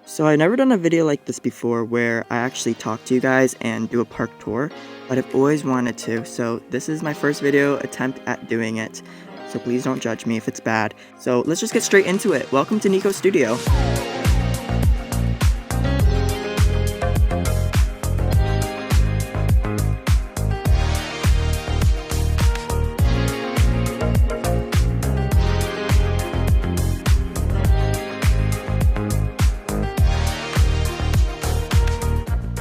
So I've never done a video like this before where I actually talk to you guys and do a park tour, but I've always wanted to, so this is my first video attempt at doing it. So please don't judge me if it's bad. So let's just get straight into it. Welcome to Nicos Studio.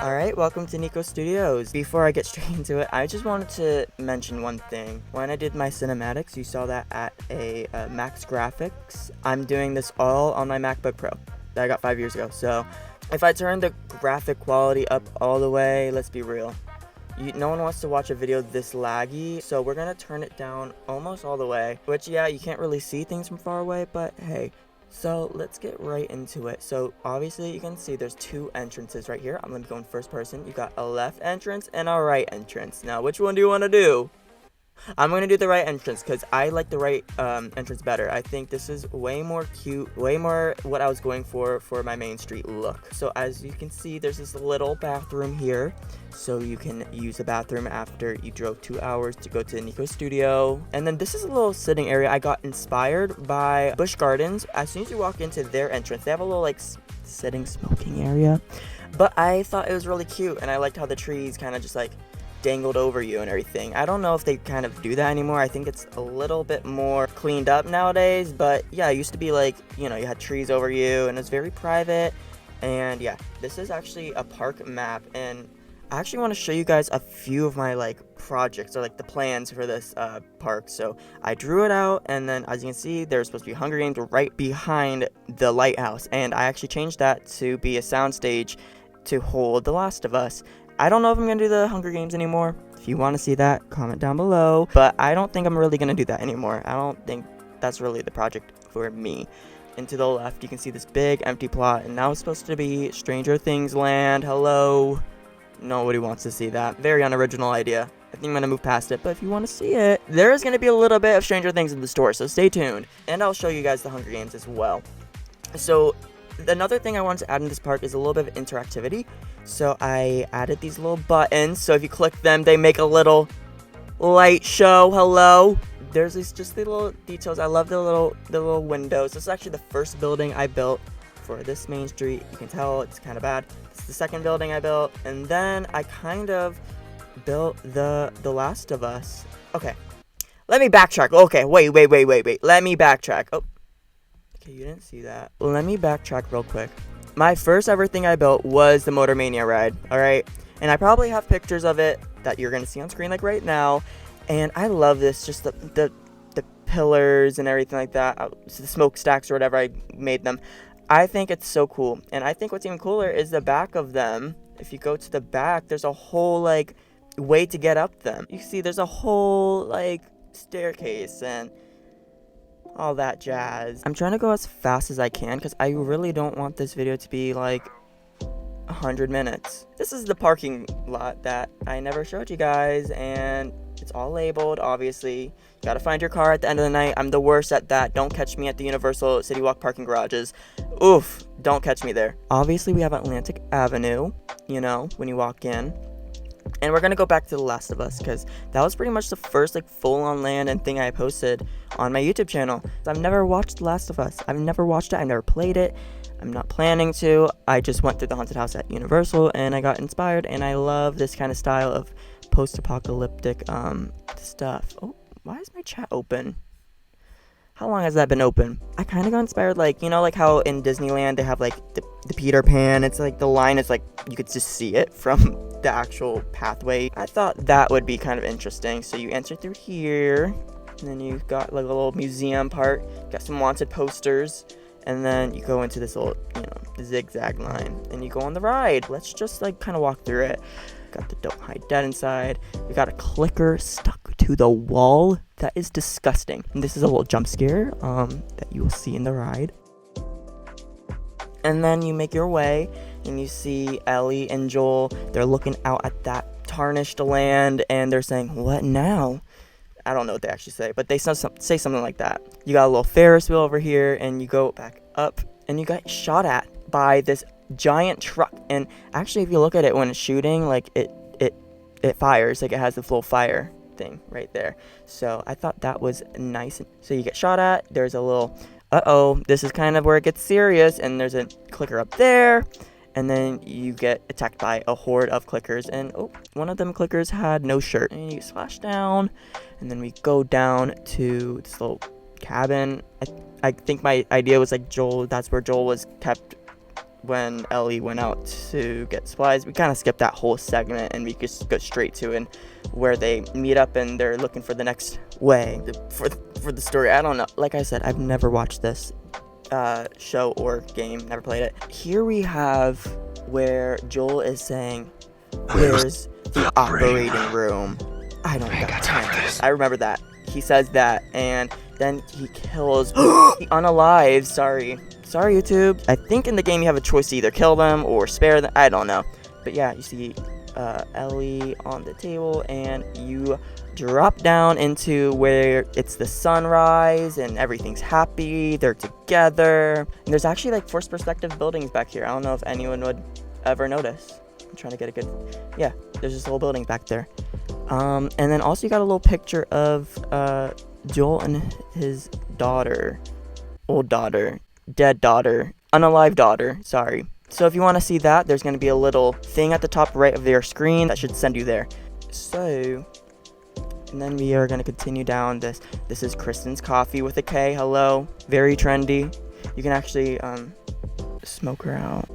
Alright, welcome to Nicos Studios. Before I get straight into it, I just wanted to mention one thing. When I did my cinematics, you saw that at a Max Graphics. I'm doing this all on my MacBook Pro that I got 5 years ago. So if I turn the graphic quality up all the way, let's be real, no one wants to watch a video this laggy, so we're gonna turn it down almost all the way, which, yeah, you can't really see things from far away, but hey. So let's get right into it. So obviously you can see there's two entrances right here. I'm gonna go in first person. You got a left entrance and a right entrance. Now, which one do you want to do? I'm gonna do the right entrance because I like the right entrance better. I think this is way more cute, way more what I was going for my Main Street look. So as you can see, there's this little bathroom here, so you can use the bathroom after you drove 2 hours to go to the Nico Studio. And then this is a little sitting area. I got inspired by Busch Gardens. As soon as you walk into their entrance, they have a little like sitting smoking area, but I thought it was really cute, and I liked how the trees kind of just like dangled over you and everything. I don't know if they kind of do that anymore. I think it's a little bit more cleaned up nowadays, but yeah, it used to be like, you know, you had trees over you and it's very private. And yeah, this is actually a park map, and I actually want to show you guys a few of my like projects or like the plans for this park. So I drew it out, and then as you can see, there's supposed to be Hunger Games right behind the lighthouse, and I actually changed that to be a soundstage to hold The Last of Us. I don't know if I'm going to do the Hunger Games anymore. If you want to see that, comment down below. But I don't think I'm really going to do that anymore. I don't think that's really the project for me. And to the left, you can see this big empty plot. And now it's supposed to be Stranger Things land. Hello. Nobody wants to see that. Very unoriginal idea. I think I'm going to move past it. But if you want to see it, there is going to be a little bit of Stranger Things in the store. So stay tuned. And I'll show you guys the Hunger Games as well. So another thing I wanted to add in this park is a little bit of interactivity. So I added these little buttons, so if you click them, they make a little light show. Hello. There's just the little details. I love the little windows. This is actually the first building I built for this Main Street. You can tell it's kind of bad. It's the second building I built, and then I kind of built the Last of Us. Okay, let me backtrack. Okay, wait. Let me backtrack. Oh, okay, you didn't see that. Let me backtrack real quick. My first ever thing I built was the Motor-Mania ride, alright? And I probably have pictures of it that you're going to see on screen like right now. And I love this, just the pillars and everything like that, the smokestacks or whatever I made them. I think it's so cool. And I think what's even cooler is the back of them. If you go to the back, there's a whole like way to get up them. You see there's a whole like staircase and all that jazz. I'm trying to go as fast as I can because I really don't want this video to be like 100 minutes. This is the parking lot that I never showed you guys, and it's all labeled, obviously. You gotta find your car at the end of the night. I'm the worst at that. Don't catch me at the Universal City Walk parking garages. Oof, don't catch me there. Obviously, we have Atlantic Avenue, you know, when you walk in. And we're gonna go back to The Last of Us because that was pretty much the first like full-on land and thing I posted on my YouTube channel. I've never watched The Last of Us. I've never watched it. I've never played it. I'm not planning to. I just went through the haunted house at Universal and I got inspired, and I love this kind of style of post-apocalyptic stuff. Oh, why is my chat open? How long has that been open? I kind of got inspired, like, you know, like how in Disneyland they have like the Peter Pan. It's like the line is like you could just see it from the actual pathway. I thought that would be kind of interesting. So you enter through here, and then you've got like a little museum part, got some wanted posters, and then you go into this little, you know, zigzag line, and you go on the ride. Let's just like kind of walk through it. Got the Don't Hide Dead inside. We got a clicker stuck to the wall. That is disgusting. And this is a little jump scare that you will see in the ride. And then you make your way, and you see Ellie and Joel. They're looking out at that tarnished land, and they're saying, "What now?" I don't know what they actually say, but they say something like that. You got a little Ferris wheel over here, and you go back up, and you got shot at by this giant truck. And actually, if you look at it when it's shooting, like it fires, like it has the full fire thing right there. So I thought that was nice. So you get shot at, there's a little this is kind of where it gets serious, and there's a clicker up there, and then you get attacked by a horde of clickers, and one of them clickers had no shirt, and you slash down, and then we go down to this little cabin. I think my idea was like that's where Joel was kept when Ellie went out to get supplies. We kind of skipped that whole segment, and we just go straight to it where they meet up and they're looking for the next way for the story. I don't know. Like I said, I've never watched this show or game, never played it. Here we have where Joel is saying, "Where's the operating room?" I don't got time for this. I remember that. He says that, and then he kills the unalive. Sorry, YouTube. I think in the game you have a choice to either kill them or spare them. I don't know. But yeah, you see Ellie on the table, and you drop down into where it's the sunrise and everything's happy. They're together. And there's actually like first perspective buildings back here. I don't know if anyone would ever notice. I'm trying to get a good... Yeah, there's this little building back there. And then also you got a little picture of Joel and his daughter. Old daughter. Dead daughter. Unalive daughter. Sorry. So if you want to see that, there's going to be a little thing at the top right of your screen that should send you there. So, and then we are going to continue down this. This is Kristen's Coffee with a K. Hello. Very trendy. You can actually smoke her out.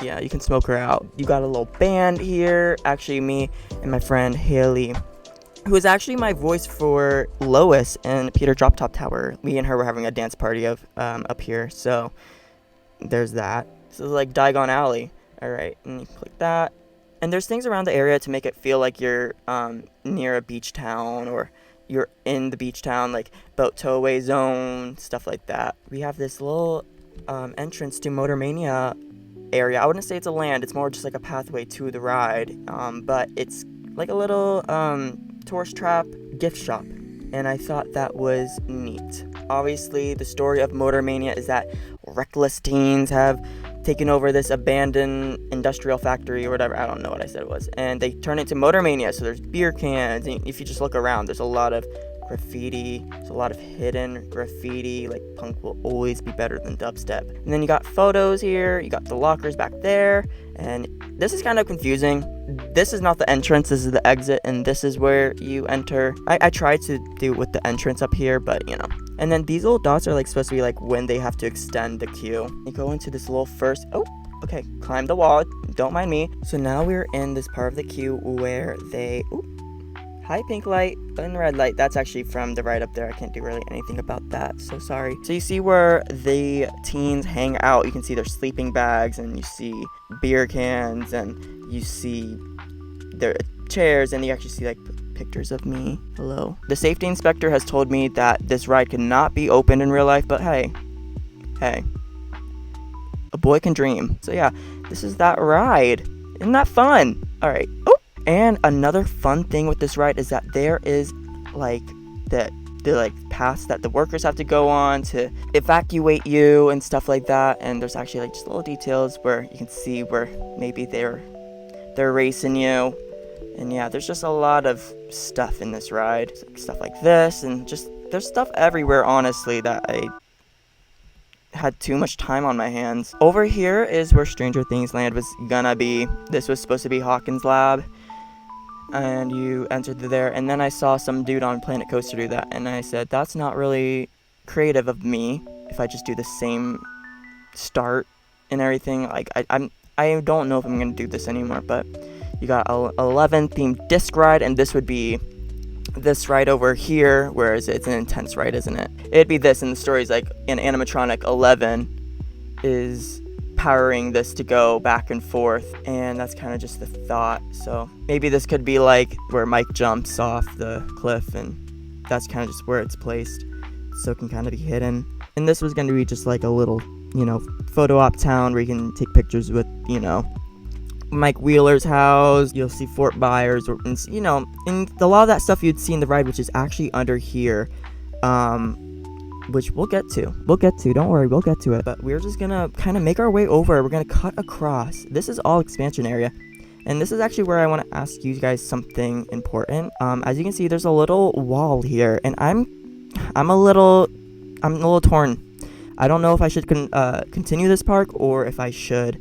Yeah, you can smoke her out. You got a little band here. Actually, me and my friend Haley, who is actually my voice for Lois and Peter Drop Top Tower. Me and her were having a dance party up here. So there's that. This is like Diagon Alley. Alright, and you click that. And there's things around the area to make it feel like you're near a beach town, or you're in the beach town, like boat towaway zone, stuff like that. We have this little entrance to Motor-Mania area. I wouldn't say it's a land, it's more just like a pathway to the ride. But it's like a little tourist trap gift shop. And I thought that was neat. Obviously, the story of Motor-Mania is that reckless teens have taken over this abandoned industrial factory or whatever. I don't know what I said it was. And they turn it to Motor-Mania. So there's beer cans. And if you just look around, there's a lot of graffiti. There's a lot of hidden graffiti. Like, punk will always be better than dubstep. And then you got photos here. You got the lockers back there. And this is kind of confusing. This is not the entrance. This is the exit. And this is where you enter. I tried to do it with the entrance up here, but you know. And then these little dots are like supposed to be like when they have to extend the queue. You go into this little first... Oh, okay. Climb the wall. Don't mind me. So now we're in this part of the queue where they... Ooh, hi, pink light and red light. That's actually from the ride up there. I can't do really anything about that. So sorry. So you see where the teens hang out. You can see their sleeping bags, and you see beer cans, and you see their chairs, and you actually see like pictures of me. Hello. The safety inspector has told me that this ride cannot be opened in real life, but hey, a boy can dream. So yeah, this is that ride. Isn't that fun? All right. Oh, and another fun thing with this ride is that there is like the like paths that the workers have to go on to evacuate you and stuff like that. And there's actually like just little details where you can see where maybe they're racing you. And yeah, there's just a lot of stuff in this ride. Stuff like this, and just there's stuff everywhere, honestly, that I had too much time on my hands. Over here is where Stranger Things Land was gonna be. This was supposed to be Hawkins' lab. And you entered there, and then I saw some dude on Planet Coaster do that, and I said, that's not really creative of me if I just do the same start and everything. Like, I don't know if I'm gonna do this anymore, but you got 11 themed disc ride, and this would be this ride over here, whereas it's an intense ride, isn't it? It'd be this, and the story's like an animatronic 11 is powering this to go back and forth, and that's kind of just the thought. So maybe this could be like where Mike jumps off the cliff, and that's kind of just where it's placed, so it can kind of be hidden. And this was going to be just like a little, you know, photo op town where you can take pictures with, you know, Mike Wheeler's house. You'll see Fort Myers, or, you know, and a lot of that stuff you'd see in the ride, which is actually under here. which we'll get to. Don't worry, we'll get to it. But we're just gonna kind of make our way over. We're gonna cut across. This is all expansion area. And this is actually where I want to ask you guys something important. As you can see, there's a little wall here, and I'm a little torn. I don't know if I should continue this park or if I should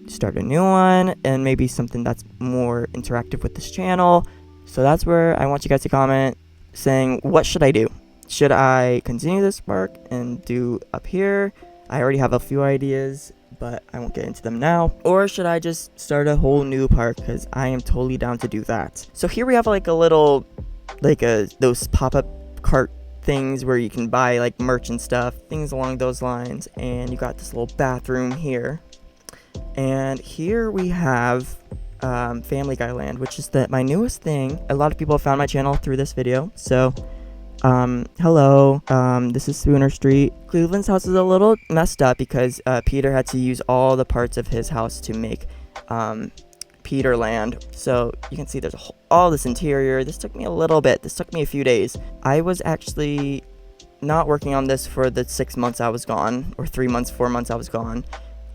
start a new one and maybe something that's more interactive with this channel. So that's where I want you guys to comment saying, what should I do? Should I continue this park and do up here? I already have a few ideas, but I won't get into them now. Or should I just start a whole new park? Because I am totally down to do that. So here we have like a little, those pop-up cart things where you can buy like merch and stuff, things along those lines. And you got this little bathroom here. And here we have Family Guy Land, which is my newest thing. A lot of people have found my channel through this video. So hello, this is Spooner Street. Cleveland's house is a little messed up because Peter had to use all the parts of his house to make Peterland. So you can see there's all this interior. This took me a little bit. This took me a few days. I was actually not working on this for the 6 months I was gone, or 3 months, 4 months I was gone.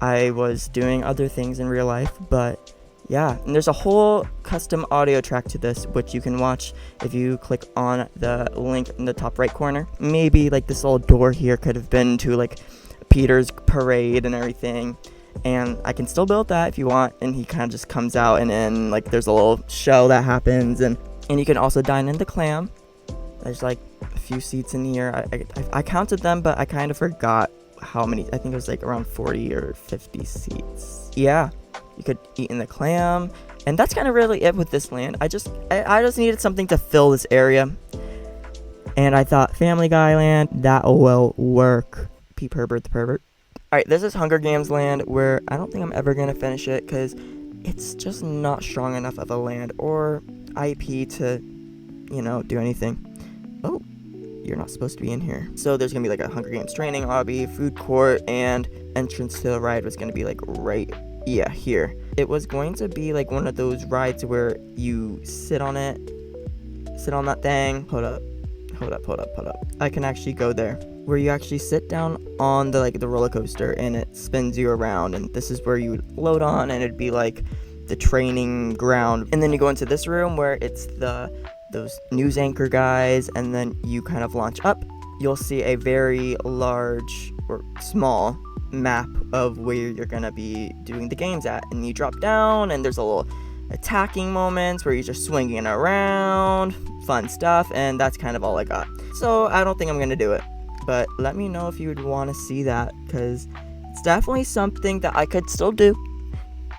I was doing other things in real life, but yeah, and there's a whole custom audio track to this, which you can watch if you click on the link in the top right corner. Maybe like this little door here could have been to like Peter's parade and everything. And I can still build that if you want. And he kind of just comes out, and then like there's a little show that happens. And you can also dine in the clam. There's like a few seats in here. I counted them, but I kind of forgot how many. I think it was like around 40 or 50 seats. Yeah. You could eat in the clam, and that's kind of really it with this land. I just needed something to fill this area, and I thought Family Guy Land, that will work. Peep Herbert the pervert. All right, this is Hunger Games Land, where I don't think I'm ever gonna finish it because it's just not strong enough of a land or IP to, do anything. Oh, you're not supposed to be in here. So there's gonna be like a Hunger Games training lobby, food court, and entrance to the ride was gonna be like right. Yeah, here. It was going to be like one of those rides where you sit on that thing. Hold up. I can actually go there. Where you actually sit down on the roller coaster and it spins you around, and this is where you would load on, and it'd be like the training ground. And then you go into this room where it's those news anchor guys, and then you kind of launch up. You'll see a very large or small map of where you're gonna be doing the games at, and you drop down, and there's a little attacking moments where you're just swinging around, fun stuff, and that's kind of all I got. So I don't think I'm gonna do it, but let me know if you would want to see that, because it's definitely something that I could still do.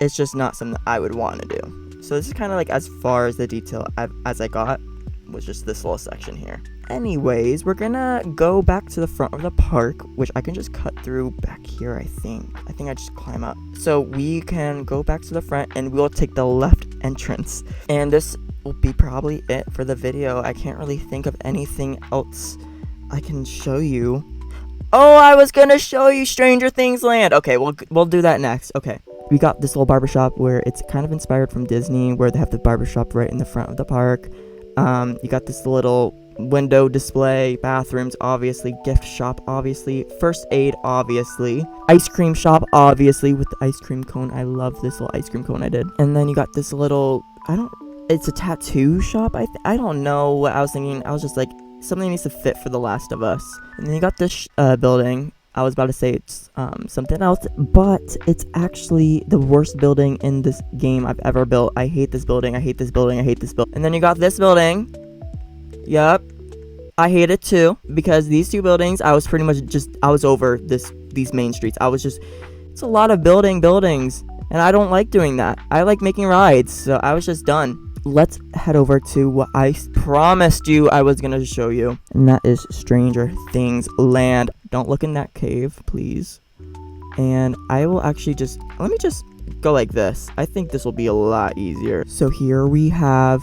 It's just not something that I would want to do. So this is kind of like as far as the detail as I got, was just this little section here. Anyways, we're gonna go back to the front of the park, which I can just cut through back here. I think I just climb up. So we can go back to the front, and we'll take the left entrance. And this will be probably it for the video. I can't really think of anything else I can show you. Oh, I was gonna show you Stranger Things Land. Okay, we'll do that next. Okay. We got this little barbershop where it's kind of inspired from Disney, where they have the barbershop right in the front of the park. You got this little window display, bathrooms, obviously, gift shop, obviously, first aid, obviously, ice cream shop, obviously, with the ice cream cone. I love this little ice cream cone I did. And then you got this little, it's a tattoo shop. I don't know what I was thinking. I was just like, something needs to fit for The Last of Us. And then you got this building. I was about to say it's something else, but it's actually the worst building in this game I've ever built. I hate this building. And then you got this building. Yup. I hate it too, because these two buildings, I was pretty much I was over these main streets. It's a lot of buildings, and I don't like doing that. I like making rides, so I was just done. Let's head over to what I promised you I was gonna show you, and that is Stranger Things Land. Don't look in that cave, please. And I will actually let me just go like this. I think this will be a lot easier. So here we have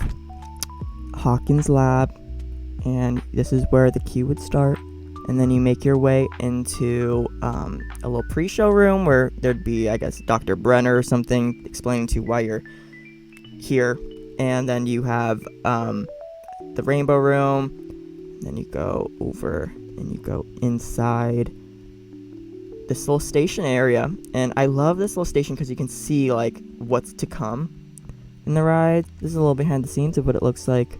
Hawkins Lab, and this is where the queue would start. And then you make your way into a little pre-show room where there'd be, I guess, Dr. Brenner or something explaining to you why you're here. And then you have the Rainbow Room. Then you go over and you go inside this little station area. And I love this little station because you can see like what's to come in the ride. This is a little behind the scenes of what it looks like,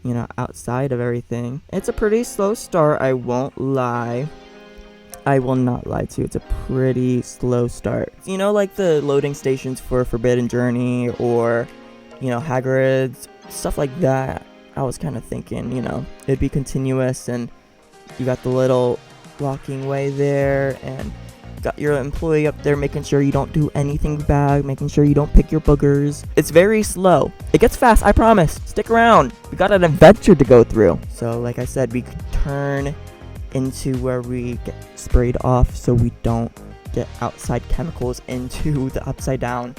you know, outside of everything. It's a pretty slow start, I won't lie. I will not lie to you. It's a pretty slow start. You know, like the loading stations for Forbidden Journey or, you know, Hagrid's, stuff like that. I was kind of thinking, you know, it'd be continuous, and you got the little walking way there, and got your employee up there making sure you don't do anything bad, making sure you don't pick your boogers. It's very slow. It gets fast, I promise. Stick around. We got an adventure to go through. So like I said, we could turn into where we get sprayed off so we don't get outside chemicals into the upside down.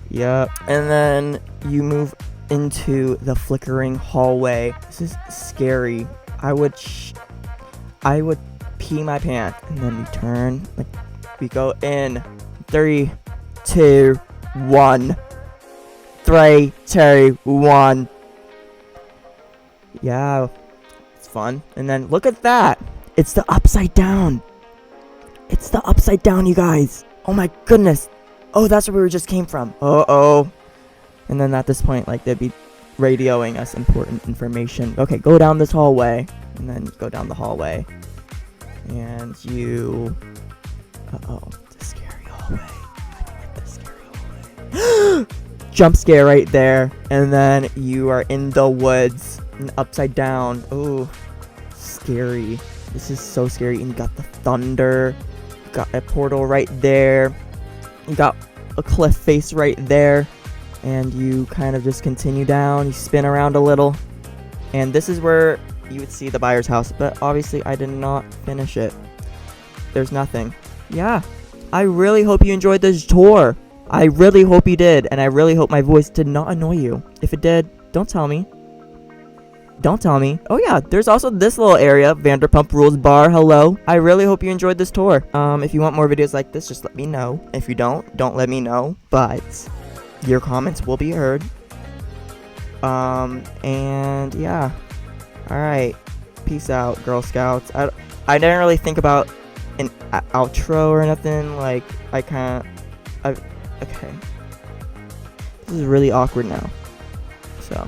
Yep. And then you move into the flickering hallway. This is scary. I would pee my pants. And then we turn, like, we go in 3, 2, 1. 3, 2, 1. Yeah, it's fun. And then look at that. It's the upside down. It's the upside down, you guys. Oh my goodness. Oh, that's where we just came from. Uh-oh. And then at this point, like, they'd be radioing us important information. Okay, go down this hallway. And then go down the hallway. And you... Uh-oh. The scary hallway. I don't like the scary hallway. Jump scare right there. And then you are in the woods. And upside down. Oh, scary. This is so scary. And you got the thunder. You got a portal right there. You got a cliff face right there. And you kind of just continue down. You spin around a little. And this is where you would see the buyer's house. But obviously I did not finish it. There's nothing. Yeah. I really hope you enjoyed this tour. I really hope you did. And I really hope my voice did not annoy you. If it did, don't tell me. Don't tell me. Oh yeah, there's also this little area, Vanderpump Rules Bar. Hello. I really hope you enjoyed this tour. If you want more videos like this, just let me know. If you don't let me know. But your comments will be heard. And yeah. Alright. Peace out, Girl Scouts. I didn't really think about an outro or nothing. Like, okay. This is really awkward now. So...